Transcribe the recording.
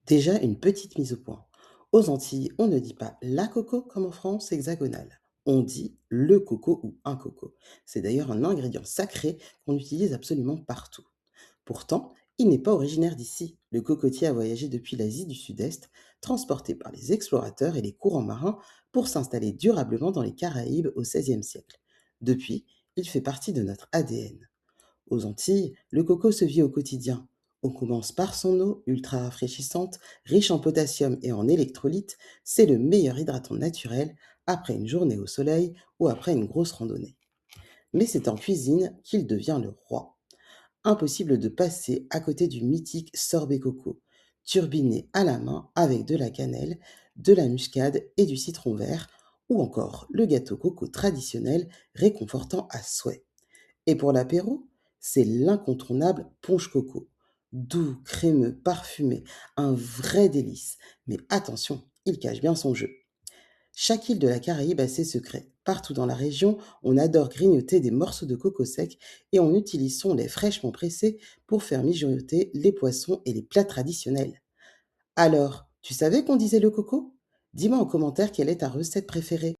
Déjà, une petite mise au point. Aux Antilles, on ne dit pas la coco comme en France hexagonale. On dit le coco ou un coco. C'est d'ailleurs un ingrédient sacré qu'on utilise absolument partout. Pourtant, il n'est pas originaire d'ici. Le cocotier a voyagé depuis l'Asie du Sud-Est, transporté par les explorateurs et les courants marins pour s'installer durablement dans les Caraïbes au XVIe siècle. Depuis, il fait partie de notre ADN. Aux Antilles, le coco se vit au quotidien. On commence par son eau ultra rafraîchissante, riche en potassium et en électrolytes. C'est le meilleur hydratant naturel après une journée au soleil ou après une grosse randonnée. Mais c'est en cuisine qu'il devient le roi. Impossible de passer à côté du mythique sorbet coco, turbiné à la main avec de la cannelle, de la muscade et du citron vert, ou encore le gâteau coco traditionnel réconfortant à souhait. Et pour l'apéro, c'est l'incontournable punch coco. Doux, crémeux, parfumé, un vrai délice. Mais attention, il cache bien son jeu. Chaque île de la Caraïbe a ses secrets. Partout dans la région, on adore grignoter des morceaux de coco sec et on utilise son lait fraîchement pressé pour faire mijoter les poissons et les plats traditionnels. Alors, tu savais qu'on disait le coco? Dis-moi en commentaire quelle est ta recette préférée.